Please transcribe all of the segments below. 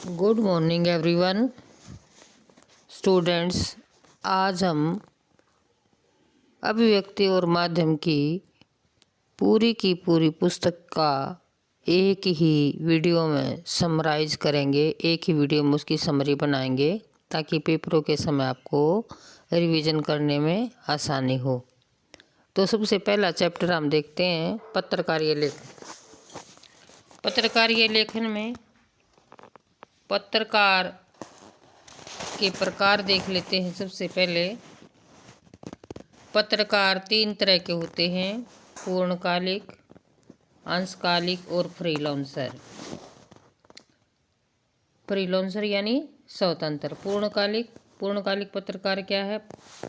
Good morning everyone students. आज हम अभिव्यक्ति और माध्यम की पूरी पुस्तक का एक ही वीडियो में समराइज करेंगे। एक ही वीडियो में उसकी समरी बनाएंगे ताकि पेपरों के समय आपको रिवीजन करने में आसानी हो। तो सबसे पहला चैप्टर हम देखते हैं पत्रकारीय लेखन। पत्रकारीय लेखन में पत्रकार के प्रकार देख लेते हैं। सबसे पहले पत्रकार 3 तरह के होते हैं: पूर्णकालिक, अंशकालिक और फ्रीलांसर। फ्रीलांसर यानी स्वतंत्र। पूर्णकालिक पत्रकार क्या है?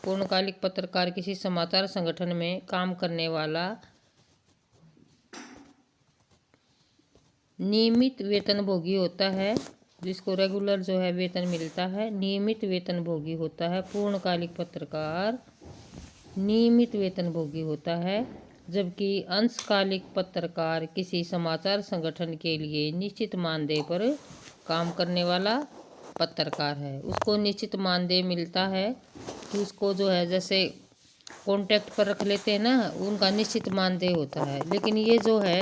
पूर्णकालिक पत्रकार किसी समाचार संगठन में काम करने वाला नियमित वेतनभोगी होता है, जिसको रेगुलर जो है वेतन मिलता है, नियमित वेतनभोगी होता है। पूर्णकालिक पत्रकार नियमित वेतनभोगी होता है, जबकि अंशकालिक पत्रकार किसी समाचार संगठन के लिए निश्चित मानदेय पर काम करने वाला पत्रकार है। उसको निश्चित मानदेय मिलता है कि उसको जो है जैसे कॉन्ट्रैक्ट पर रख लेते हैं ना, उनका निश्चित मानदेय होता है। लेकिन ये जो है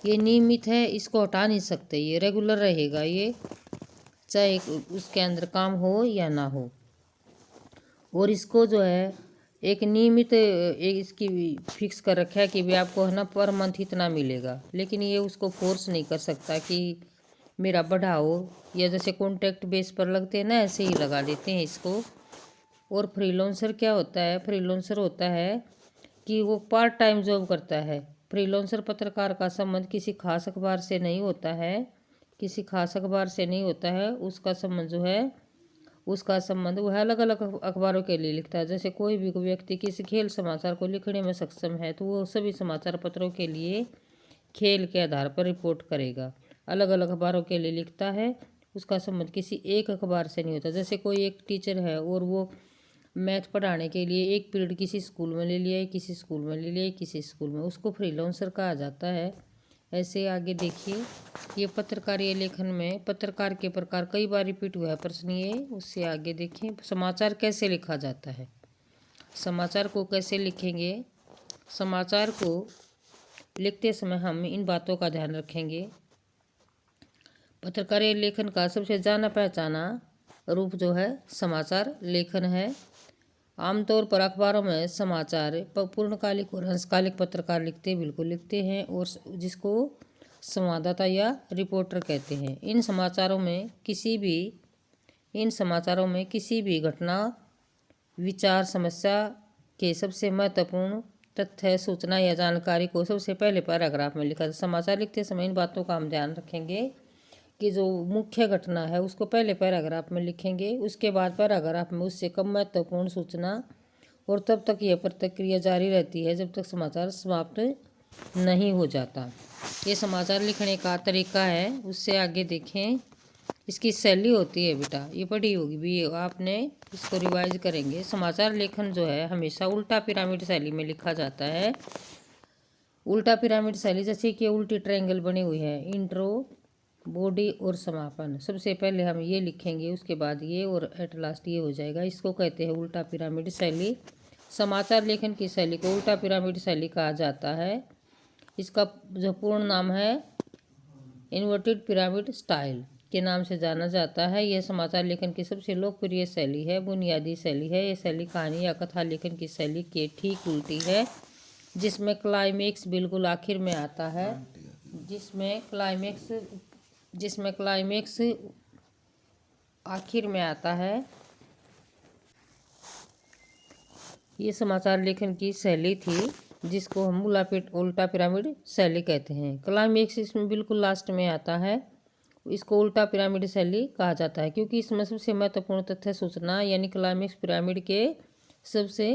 ये नियमित है, इसको हटा नहीं सकते, ये रेगुलर रहेगा, ये चाहे उसके अंदर काम हो या ना हो। और इसको जो है एक नियमित इसकी फिक्स कर रखा है कि भी आपको है ना पर मंथ इतना मिलेगा। लेकिन ये उसको फोर्स नहीं कर सकता कि मेरा बढ़ाओ, या जैसे कॉन्ट्रैक्ट बेस पर लगते हैं ना, ऐसे ही लगा देते हैं इसको। और फ्रीलांसर क्या होता है? फ्रीलांसर होता है कि वो पार्ट टाइम जॉब करता है। फ्रीलांसर पत्रकार का संबंध किसी खास अखबार से नहीं होता है, किसी खास अखबार से नहीं होता है। उसका संबंध जो है उसका संबंध वह अलग अलग अखबारों के लिए लिखता है। जैसे कोई भी व्यक्ति किसी खेल समाचार को लिखने में सक्षम है तो वो सभी समाचार पत्रों के लिए खेल के आधार पर रिपोर्ट करेगा। अलग अलग अखबारों के लिए लिखता है, उसका संबंध किसी एक अखबार से नहीं होता। जैसे कोई एक टीचर है और वो मैथ पढ़ाने के लिए एक पीरियड किसी स्कूल में ले लिया है, किसी स्कूल में ले लिया है, किसी स्कूल में, उसको फ्रीलांसर कहा जाता है। ऐसे आगे देखिए, ये पत्रकारीय लेखन में पत्रकार के प्रकार कई बार रिपीट हुआ है प्रश्न ये। उससे आगे देखें, समाचार कैसे लिखा जाता है। समाचार को कैसे लिखेंगे? समाचार को लिखते समय हम इन बातों का ध्यान रखेंगे। पत्रकारीय लेखन का सबसे जाना पहचाना रूप जो है समाचार लेखन है। आमतौर पर अखबारों में समाचार पूर्णकालिक और अंशकालिक पत्रकार बिल्कुल लिखते हैं, और जिसको संवाददाता या रिपोर्टर कहते हैं। इन समाचारों में किसी भी घटना, विचार, समस्या के सबसे महत्वपूर्ण तथ्य, सूचना या जानकारी को सबसे पहले पैराग्राफ में लिखा। समाचार लिखते समय इन बातों का हम ध्यान रखेंगे कि जो मुख्य घटना है उसको पहले पैराग्राफ में लिखेंगे, उसके बाद पैराग्राफ में उससे कम महत्वपूर्ण सूचना, और तब तक यह प्रक्रिया जारी रहती है जब तक समाचार समाप्त नहीं हो जाता। ये समाचार लिखने का तरीका है। उससे आगे देखें, इसकी शैली होती है बेटा, ये पढ़ी होगी भी आपने, इसको रिवाइज करेंगे। समाचार लेखन जो है हमेशा उल्टा पिरामिड शैली में लिखा जाता है। उल्टा पिरामिड शैली जैसे कि उल्टी ट्रायंगल बनी हुई है, इंट्रो, बॉडी और समापन। सबसे पहले हम ये लिखेंगे, उसके बाद ये, और एट लास्ट ये हो जाएगा। इसको कहते हैं उल्टा पिरामिड शैली। समाचार लेखन की शैली को उल्टा पिरामिड शैली कहा जाता है। इसका जो पूर्ण नाम है इन्वर्टेड पिरामिड स्टाइल के नाम से जाना जाता है। यह समाचार लेखन की सबसे लोकप्रिय शैली है, बुनियादी शैली है। यह शैली कहानी या कथा लेखन की शैली के ठीक उल्टी है, जिसमें क्लाइमेक्स बिल्कुल आखिर में आता है, जिसमें क्लाइमेक्स आखिर में आता है। ये समाचार लेखन की शैली थी जिसको हम उल्टा पिरामिड शैली कहते हैं। क्लाइमेक्स इसमें बिल्कुल लास्ट में आता है, इसको उल्टा पिरामिड शैली कहा जाता है, क्योंकि इसमें सबसे महत्वपूर्ण तथ्य, सूचना यानी क्लाइमेक्स पिरामिड के सबसे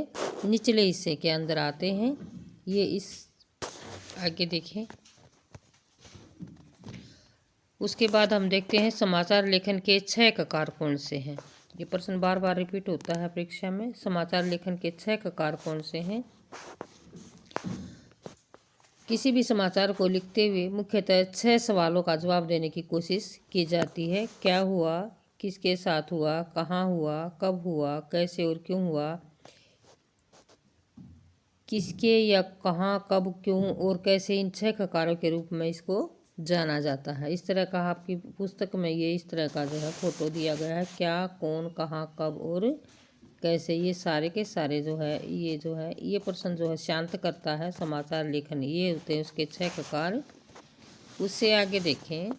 निचले हिस्से के अंदर आते हैं। ये इस आगे देखें। उसके बाद हम देखते हैं समाचार लेखन के 6 ककार कौन से हैं। ये प्रश्न बार बार रिपीट होता है परीक्षा में। समाचार लेखन के 6 ककार कौन से हैं? किसी भी समाचार को लिखते हुए मुख्यतः 6 सवालों का जवाब देने की कोशिश की जाती है। क्या हुआ, किसके साथ हुआ, कहाँ हुआ, कब हुआ, कैसे और क्यों हुआ, किसके या कहाँ, कब, क्यों और कैसे, इन 6 ककारों के रूप में इसको जाना जाता है। इस तरह का आपकी पुस्तक में ये इस तरह का जो है फोटो दिया गया है। क्या, कौन, कहाँ, कब और कैसे, ये सारे के सारे जो है ये प्रश्न जो है शांत करता है समाचार लेखन। ये होते हैं उसके 6 ककार। उससे आगे देखें,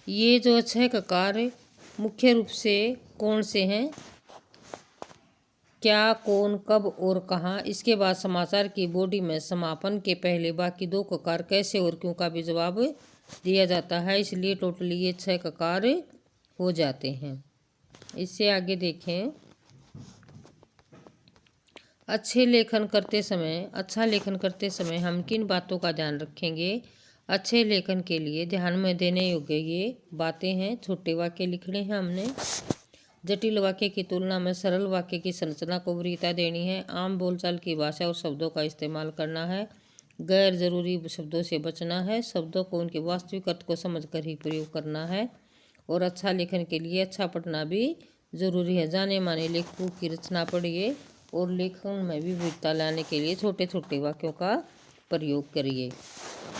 ये जो 6 ककार मुख्य रूप से कौन से हैं? क्या, कौन, कब और कहाँ। इसके बाद समाचार की बॉडी में समापन के पहले बाकी 2 ककार कैसे और क्यों का भी जवाब दिया जाता है। इसलिए टोटली ये 6 ककार हो जाते हैं। इससे आगे देखें, अच्छा लेखन करते समय हम किन बातों का ध्यान रखेंगे? अच्छे लेखन के लिए ध्यान में देने योग्य ये बातें हैं। छोटे वाक्य लिखने हैं हमने। जटिल वाक्य की तुलना में सरल वाक्य की संरचना को वरीयता देनी है। आम बोलचाल की भाषा और शब्दों का इस्तेमाल करना है। गैर जरूरी शब्दों से बचना है। शब्दों को उनके वास्तविक अर्थ को समझकर ही प्रयोग करना है। और अच्छा लेखन के लिए अच्छा पढ़ना भी जरूरी है। जाने माने लेखकों की रचना पढ़िए और लेखन में भी विविधता लाने के लिए छोटे छोटे वाक्यों का प्रयोग करिए।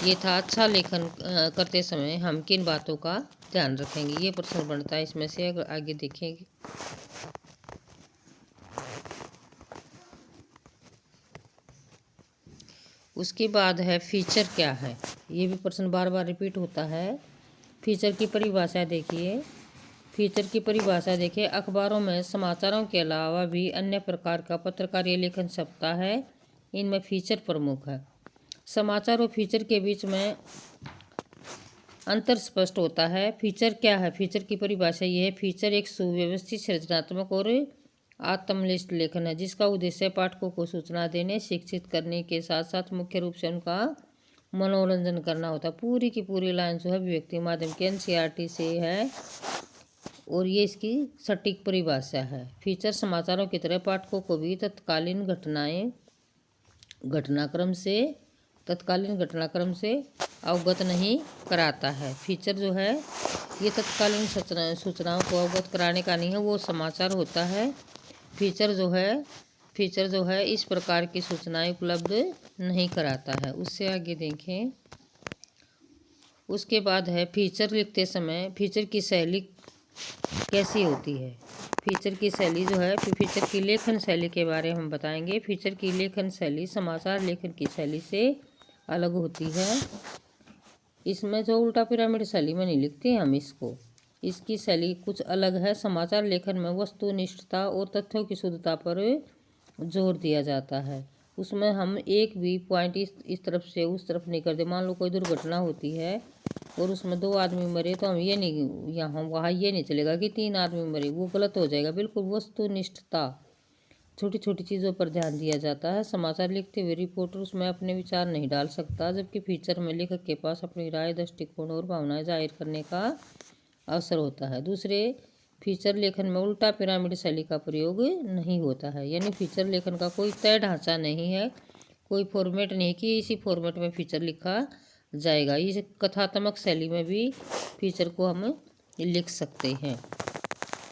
ये था अच्छा लेखन करते समय हम किन बातों का ध्यान रखेंगे। ये प्रश्न बनता है इसमें से। अगर आगे देखेंगे, उसके बाद है फीचर क्या है। ये भी प्रश्न बार बार रिपीट होता है। फीचर की परिभाषा देखिए। फीचर की परिभाषा देखिए, अखबारों में समाचारों के अलावा भी अन्य प्रकार का पत्रकारीय लेखन छपता है। इनमें फीचर प्रमुख है। समाचार और फीचर के बीच में अंतर स्पष्ट होता है। फीचर क्या है? फीचर की परिभाषा ये है, फीचर एक सुव्यवस्थित, सृजनात्मक और आत्मनिष्ठ लेखन है जिसका उद्देश्य पाठकों को सूचना देने, शिक्षित करने के साथ साथ मुख्य रूप से उनका मनोरंजन करना होता है। पूरी की पूरी लाइन जो है अभिव्यक्ति माध्यम के NCERT से है और ये इसकी सटीक परिभाषा है। फीचर समाचारों की तरह पाठकों को भी तत्कालीन घटनाक्रम से अवगत नहीं कराता है। फीचर जो है ये तत्कालीन सूचनाओं को अवगत कराने का नहीं है, वो समाचार होता है। फीचर जो है इस प्रकार की सूचनाएं उपलब्ध नहीं कराता है। उससे आगे देखें, उसके बाद है फीचर लिखते समय फीचर की शैली कैसी होती है। फीचर की शैली जो है, फीचर की लेखन शैली के बारे में हम बताएंगे। फीचर की लेखन शैली समाचार लेखन की शैली से अलग होती है। इसमें जो उल्टा पिरामिड शैली में नहीं लिखते हम इसकी शैली कुछ अलग है। समाचार लेखन में वस्तुनिष्ठता और तथ्यों की शुद्धता पर जोर दिया जाता है। उसमें हम एक भी पॉइंट इस तरफ से उस तरफ नहीं करते। मान लो कोई दुर्घटना होती है और उसमें 2 आदमी मरे तो हम ये नहीं, यहाँ वहाँ ये नहीं चलेगा कि 3 आदमी मरे, वो गलत हो जाएगा। बिल्कुल वस्तुनिष्ठता, छोटी छोटी चीज़ों पर ध्यान दिया जाता है। समाचार लिखते हुए रिपोर्टर उसमें अपने विचार नहीं डाल सकता, जबकि फीचर में लेखक के पास अपनी राय, दृष्टिकोण और भावनाएं जाहिर करने का अवसर होता है। दूसरे, फीचर लेखन में उल्टा पिरामिड शैली का प्रयोग नहीं होता है। यानी फीचर लेखन का कोई तय ढांचा नहीं है, कोई फॉर्मेट नहीं कि इसी फॉर्मेट में फीचर लिखा जाएगा। इस कथात्मक शैली में भी फीचर को हम लिख सकते हैं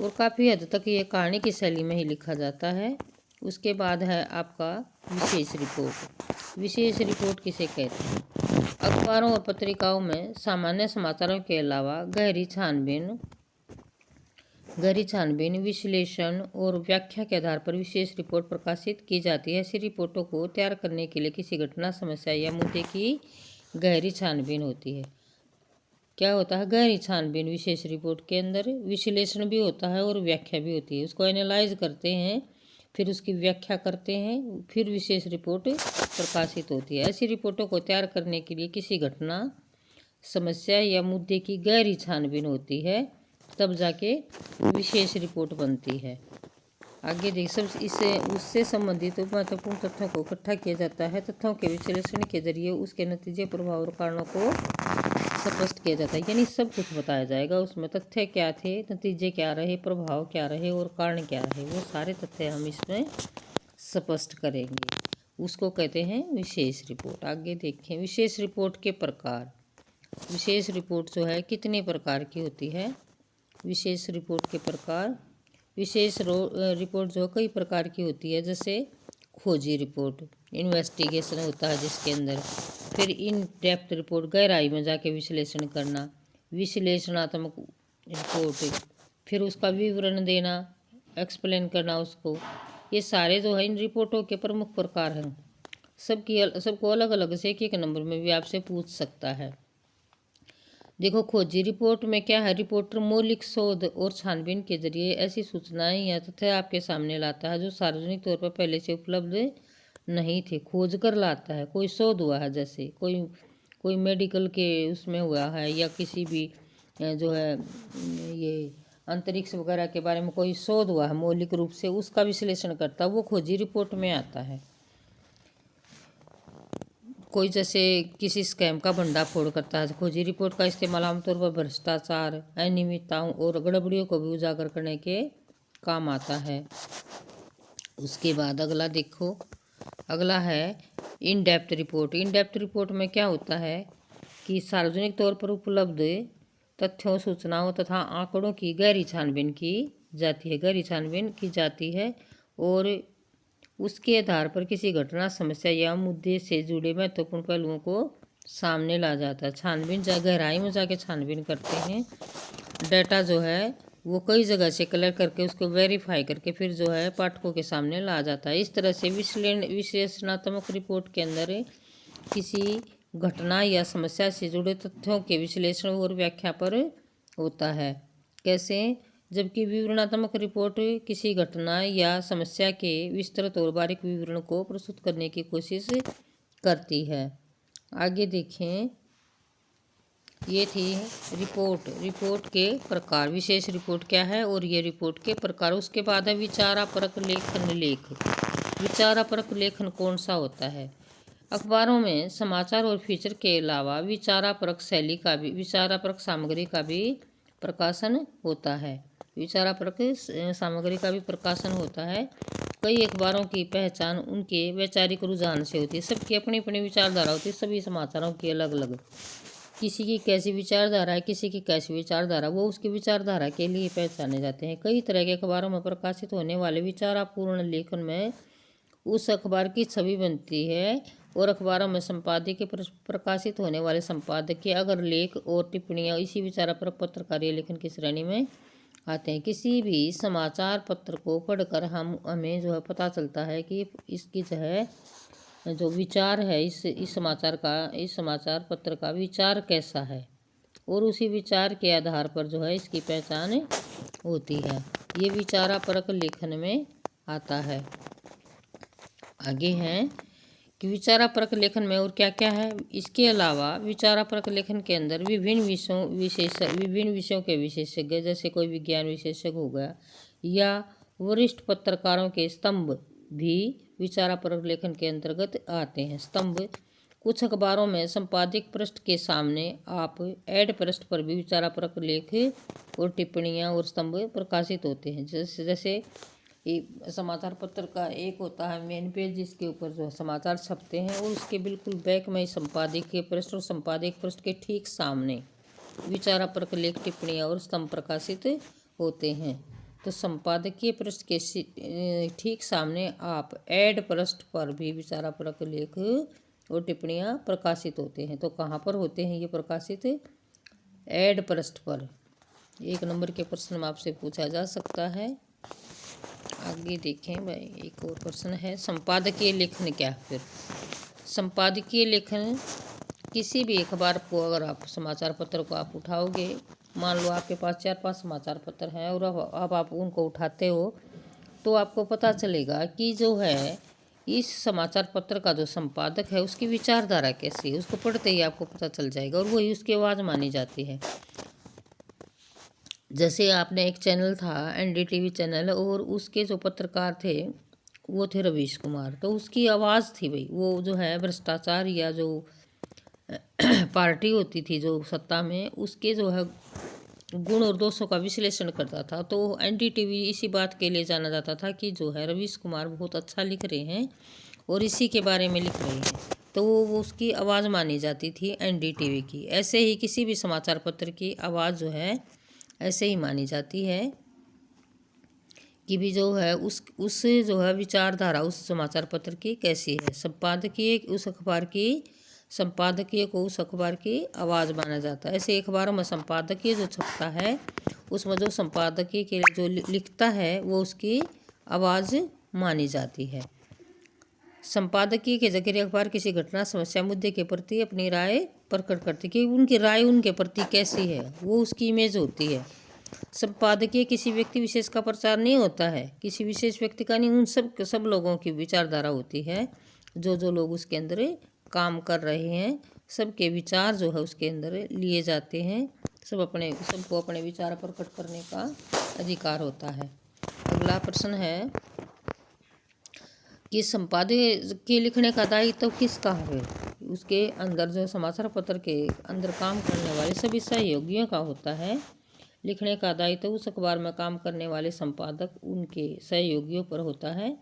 और काफ़ी हद तक ये कहानी की शैली में ही लिखा जाता है। उसके बाद है आपका विशेष रिपोर्ट। विशेष रिपोर्ट किसे कहते हैं? अखबारों और पत्रिकाओं में सामान्य समाचारों के अलावा गहरी छानबीन, विश्लेषण और व्याख्या के आधार पर विशेष रिपोर्ट प्रकाशित की जाती है। ऐसी रिपोर्टों को तैयार करने के लिए किसी घटना, समस्या या मुद्दे की गहरी छानबीन होती है। क्या होता है? गहरी छानबीन। विशेष रिपोर्ट के अंदर विश्लेषण भी होता है और व्याख्या भी होती है। उसको एनालाइज करते हैं, फिर उसकी व्याख्या करते हैं, फिर विशेष रिपोर्ट प्रकाशित होती है। ऐसी रिपोर्टों को तैयार करने के लिए किसी घटना, समस्या या मुद्दे की गहरी छानबीन होती है, तब जाके विशेष रिपोर्ट बनती है। आगे देख, सब उससे संबंधित महत्वपूर्ण तथ्यों को इकट्ठा किया जाता है। तथ्यों के विश्लेषण के जरिए उसके नतीजे, प्रभाव और कारणों को स्पष्ट किया जाता है। यानी सब कुछ बताया जाएगा उसमें। तथ्य क्या थे, नतीजे क्या रहे, प्रभाव क्या रहे और कारण क्या रहे, वो सारे तथ्य हम इसमें स्पष्ट करेंगे। उसको कहते हैं विशेष रिपोर्ट। आगे देखें विशेष रिपोर्ट के प्रकार। विशेष रिपोर्ट जो है कितने प्रकार की होती है। विशेष रिपोर्ट के प्रकार। विशेष रिपोर्ट जो कई प्रकार की होती है, जैसे खोजी रिपोर्ट, इन्वेस्टिगेशन होता है जिसके अंदर। फिर इन डेप्थ रिपोर्ट, गहराई में जाके विश्लेषण करना। विश्लेषणात्मक रिपोर्ट, फिर उसका विवरण देना, एक्सप्लेन करना उसको। ये सारे जो है इन रिपोर्टों के प्रमुख प्रकार हैं। सबको अलग अलग से एक नंबर में भी आपसे पूछ सकता है। देखो खोजी रिपोर्ट में क्या है, रिपोर्टर मौलिक शोध और छानबीन के जरिए ऐसी सूचनाएं या तथ्य आपके सामने लाता है जो सार्वजनिक तौर पर पहले से उपलब्ध नहीं थे। खोज कर लाता है, कोई शोध हुआ है, जैसे कोई मेडिकल के उसमें हुआ है, या किसी भी जो है ये अंतरिक्ष वगैरह के बारे में कोई शोध हुआ है मौलिक रूप से, उसका विश्लेषण करता है, वो खोजी रिपोर्ट में आता है। कोई जैसे किसी स्कैम का भंडाफोड़ करता है, खोजी रिपोर्ट का इस्तेमाल आमतौर पर भ्रष्टाचार, अनियमितताओं और गड़बड़ियों को भी उजागर करने के काम आता है। उसके बाद अगला देखो, अगला है in depth report. In depth report में क्या होता है कि सार्वजनिक तौर पर उपलब्ध तथ्यों, सूचनाओं तथा आंकड़ों की गहरी छानबीन की जाती है और उसके आधार पर किसी घटना, समस्या या मुद्दे से जुड़े महत्वपूर्ण पहलुओं को सामने ला जाता है। छानबीन गहराई में जाके छानबीन करते हैं। डाटा जो है वो कई जगह से कलेक्ट करके उसको वेरीफाई करके फिर जो है पाठकों के सामने ला जाता है। इस तरह से विश्लेषणात्मक रिपोर्ट के अंदर किसी घटना या समस्या से जुड़े तथ्यों के विश्लेषण और व्याख्या पर होता है। कैसे? जबकि विवरणात्मक रिपोर्ट किसी घटना या समस्या के विस्तृत और बारीक विवरण को प्रस्तुत करने की कोशिश करती है। आगे देखें, ये थी रिपोर्ट के प्रकार। विशेष रिपोर्ट क्या है और ये रिपोर्ट के प्रकार। उसके बाद है विचारपरक लेख। विचारपरक लेखन कौन सा होता है? अखबारों में समाचार और फीचर के अलावा विचारपरक सामग्री का भी प्रकाशन होता है। विचारपरक सामग्री का भी प्रकाशन होता है। कई अखबारों की पहचान उनके वैचारिक रुझान से होती है। सबकी अपनी अपनी विचारधारा होती है, सभी समाचारों की अलग अलग। किसी की कैसी विचारधारा है, किसी की कैसी विचारधारा, वो उसकी विचारधारा के लिए पहचाने जाते हैं। कई तरह के अखबारों में प्रकाशित होने वाले विचारपूर्ण लेखन में उस अखबार की छवि बनती है और अखबारों में संपादकीय प्रकाशित होने वाले संपादकीय अगर लेख और टिप्पणियाँ इसी विचारपरक पत्रकारीय लेखन की श्रेणी में आते हैं। किसी भी समाचार पत्र को पढ़कर हमें जो है पता चलता है कि इसकी जो है जो विचार है इस समाचार पत्र का विचार कैसा है, और उसी विचार के आधार पर जो है इसकी पहचान होती है। ये विचारपरक लेखन में आता है। आगे हैं कि विचारपरक लेखन में और क्या क्या है। इसके अलावा विचारपरक लेखन के अंदर विभिन्न विषयों के विशेषज्ञ, जैसे कोई विज्ञान विशेषज्ञ हो गया, या वरिष्ठ पत्रकारों के स्तंभ भी विचारपरक लेखन के अंतर्गत आते हैं। स्तंभ, कुछ अखबारों में संपादक पृष्ठ के सामने आप ऐड पृष्ठ पर भी विचारपरक लेख और टिप्पणियाँ और स्तंभ प्रकाशित होते हैं। जैसे समाचार पत्र का एक होता है मेन पेज, जिसके ऊपर जो समाचार छपते हैं, और उसके बिल्कुल बैक में संपादकीय पृष्ठ और संपादक पृष्ठ के ठीक सामने विचारपरक लेख, टिप्पणियाँ और स्तंभ प्रकाशित होते हैं। तो संपादकीय पृष्ठ के ठीक सामने आप ऐड पृष्ठ पर भी विचारपरक लेख और टिप्पणियाँ प्रकाशित होते हैं। तो कहाँ पर होते हैं ये प्रकाशित? ऐड पृष्ठ पर। 1 नंबर के प्रश्न में आपसे पूछा जा सकता है। आगे देखें भाई, एक और प्रश्न है, संपादकीय लेखन क्या? फिर संपादकीय लेखन किसी भी अखबार को, अगर आप समाचार पत्र को आप उठाओगे, मान लो आपके पास 4-5 समाचार पत्र हैं और अब आप उनको उठाते हो, तो आपको पता चलेगा कि जो है इस समाचार पत्र का जो संपादक है उसकी विचारधारा कैसी है, उसको पढ़ते ही आपको पता चल जाएगा, और वही उसकी आवाज़ मानी जाती है। जैसे आपने एक चैनल था NDTV चैनल, और उसके जो पत्रकार थे वो थे रवीश कुमार, तो उसकी आवाज़ थी भाई, वो जो है भ्रष्टाचार या जो पार्टी होती थी जो सत्ता में, उसके जो है गुण और दोषों का विश्लेषण करता था। तो NDTV इसी बात के लिए जाना जाता था कि जो है रवीश कुमार बहुत अच्छा लिख रहे हैं और इसी के बारे में लिख रहे हैं, तो वो उसकी आवाज़ मानी जाती थी एनडीटीवी की। ऐसे ही किसी भी समाचार पत्र की आवाज़ जो है ऐसे ही मानी जाती है कि भी जो है उस जो है विचारधारा उस समाचार पत्र की कैसी है। संपादकीय उस अखबार की संपादकीय को उस अखबार की आवाज़ माना जाता है। ऐसे अखबारों में संपादकीय जो छपता है उसमें जो संपादकीय के लिए जो लिखता है वो उसकी आवाज़ मानी जाती है। संपादकीय के जरिए अखबार किसी घटना, समस्या, मुद्दे के प्रति अपनी राय प्रकट करती है कि उनकी राय उनके प्रति कैसी है, वो उसकी इमेज होती है। संपादकीय किसी व्यक्ति विशेष का प्रचार नहीं होता है, किसी विशेष व्यक्ति का नहीं, उन सब लोगों की विचारधारा होती है। जो लोग उसके अंदर काम कर रहे हैं सबके विचार जो है उसके अंदर लिए जाते हैं। सबको अपने विचार प्रकट करने का अधिकार होता है। अगला प्रश्न है कि संपादकीय लिखने का दायित्व किसका है। उसके अंदर जो समाचार पत्र के अंदर काम करने वाले सभी सहयोगियों का होता है। लिखने का दायित्व उस अखबार में काम करने वाले संपादक उनके सहयोगियों पर होता है।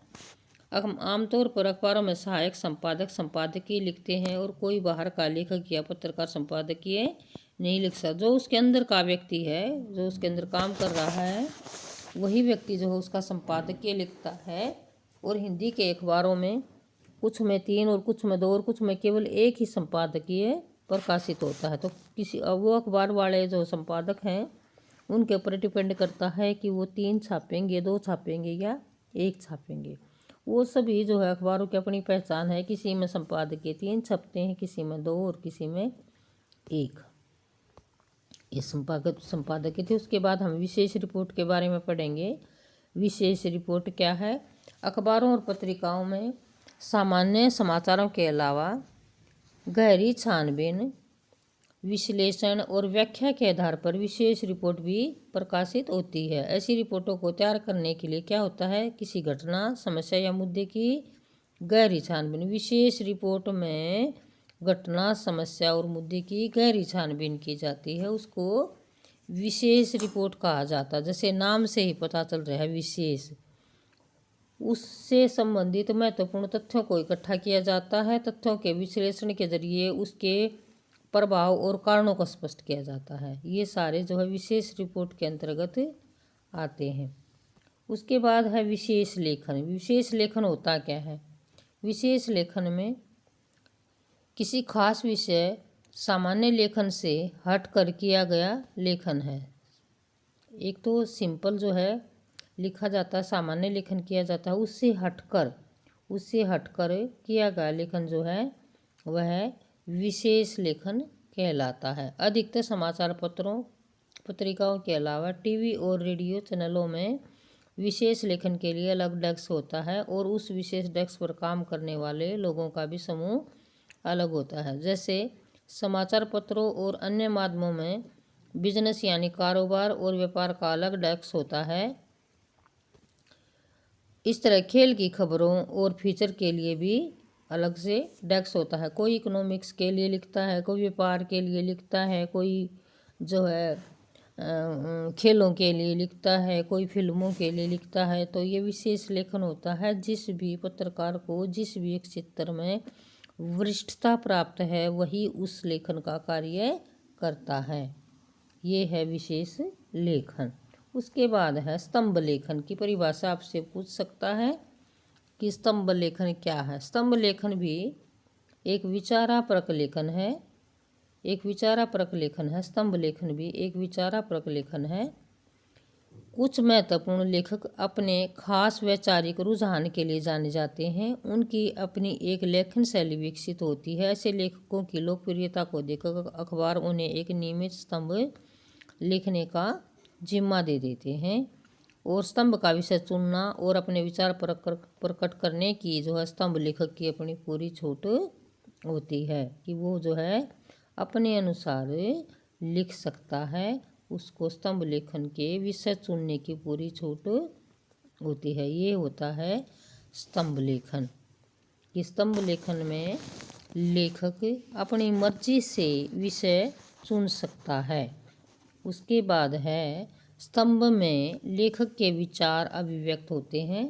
आमतौर पर अखबारों में सहायक संपादक संपादकीय लिखते हैं और कोई बाहर का लेखक या पत्रकार संपादकीय नहीं लिख सकता। जो उसके अंदर का व्यक्ति है, जो उसके अंदर काम कर रहा है, वही व्यक्ति जो है उसका संपादकीय लिखता है। और हिंदी के अखबारों में कुछ में 3 और कुछ में 2 और कुछ में केवल एक ही संपादकीय प्रकाशित होता है। तो वो अखबार वाले जो संपादक हैं उनके ऊपर डिपेंड करता है कि वो 3 छापेंगे, 2 छापेंगे या 1 छापेंगे। वो सभी जो है अखबारों की अपनी पहचान है। किसी में संपादकीय 3 छपते हैं, किसी में 2 और किसी में 1। ये संपादकीय थे। उसके बाद हम विशेष रिपोर्ट के बारे में पढ़ेंगे। विशेष रिपोर्ट क्या है। अखबारों और पत्रिकाओं में सामान्य समाचारों के अलावा गहरी छानबीन, विश्लेषण और व्याख्या के आधार पर विशेष रिपोर्ट भी प्रकाशित होती है। ऐसी रिपोर्टों को तैयार करने के लिए क्या होता है, किसी घटना, समस्या या मुद्दे की गहरी छानबीन। विशेष रिपोर्ट में घटना, समस्या और मुद्दे की गहरी छानबीन की जाती है, उसको विशेष रिपोर्ट कहा जाता है। जैसे नाम से ही पता चल रहा है विशेष, उससे संबंधित महत्वपूर्ण तथ्यों को इकट्ठा किया जाता है। तथ्यों के विश्लेषण के जरिए उसके प्रभाव और कारणों को स्पष्ट किया जाता है। ये सारे जो है विशेष रिपोर्ट के अंतर्गत आते हैं। उसके बाद है विशेष लेखन। विशेष लेखन होता क्या है। विशेष लेखन में किसी खास विषय सामान्य लेखन से हटकर किया गया लेखन है। एक तो सिंपल जो है लिखा जाता है, सामान्य लेखन किया जाता है, उससे हटकर किया गया लेखन जो है वह विशेष लेखन कहलाता है। अधिकतर समाचार पत्रों, पत्रिकाओं के अलावा टीवी और रेडियो चैनलों में विशेष लेखन के लिए अलग डेस्क होता है और उस विशेष डेस्क पर काम करने वाले लोगों का भी समूह अलग होता है। जैसे समाचार पत्रों और अन्य माध्यमों में बिजनेस यानी कारोबार और व्यापार का अलग डेस्क होता है। इस तरह खेल की खबरों और फीचर के लिए भी अलग से डेस्क होता है। कोई इकोनॉमिक्स के लिए लिखता है, कोई व्यापार के लिए लिखता है, कोई जो है खेलों के लिए लिखता है, कोई फिल्मों के लिए लिखता है। तो ये विशेष लेखन होता है। जिस भी पत्रकार को जिस भी एक क्षेत्र में वरिष्ठता प्राप्त है वही उस लेखन का कार्य करता है। ये है विशेष लेखन। उसके बाद है स्तंभ लेखन की परिभाषा आपसे पूछ सकता है कि स्तंभ लेखन क्या है। स्तंभ लेखन भी एक विचारात्मक लेखन है। स्तंभ लेखन भी एक विचारात्मक लेखन है। कुछ महत्वपूर्ण लेखक अपने खास वैचारिक रुझान के लिए जाने जाते हैं। उनकी अपनी एक लेखन शैली विकसित होती है। ऐसे लेखकों की लोकप्रियता को देखकर अखबार उन्हें एक नियमित स्तंभ लिखने का जिम्मा दे देते हैं और स्तंभ का विषय चुनना और अपने विचार प्रकट करने की जो है स्तंभ लेखक की अपनी पूरी छूट होती है कि वो जो है अपने अनुसार लिख सकता है। उसको स्तंभ लेखन के विषय चुनने की पूरी छूट होती है। ये होता है स्तंभ लेखन। कि स्तंभ लेखन में लेखक अपनी मर्जी से विषय चुन सकता है। उसके बाद है स्तंभ में लेखक के विचार अभिव्यक्त होते हैं।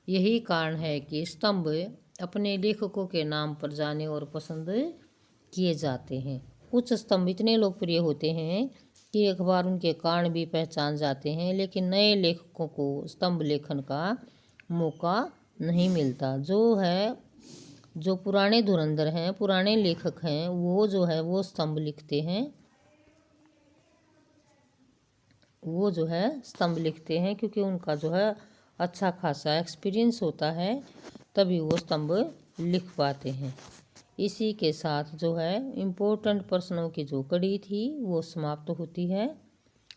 यही कारण है कि स्तंभ अपने लेखकों के नाम पर जाने और पसंद किए जाते हैं। कुछ स्तंभ इतने लोकप्रिय होते हैं कि अखबार उनके कारण भी पहचान जाते हैं, लेकिन नए लेखकों को स्तंभ लेखन का मौका नहीं मिलता। जो पुराने धुरंधर हैं, पुराने लेखक हैं, वो जो है वो स्तंभ लिखते हैं। वो जो है स्तंभ लिखते हैं क्योंकि उनका जो है अच्छा खासा एक्सपीरियंस होता है, तभी वो स्तंभ लिख पाते हैं। इसी के साथ जो है इम्पोर्टेंट प्रश्नों की जो कड़ी थी वो समाप्त होती है।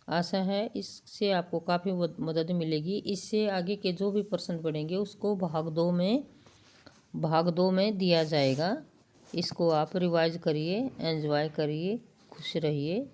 आशा है इससे आपको काफ़ी मदद मिलेगी। इससे आगे के जो भी प्रश्न पढ़ेंगे उसको भाग दो में दिया जाएगा। इसको आप रिवाइज करिए, एंजॉय करिए, खुश रहिए।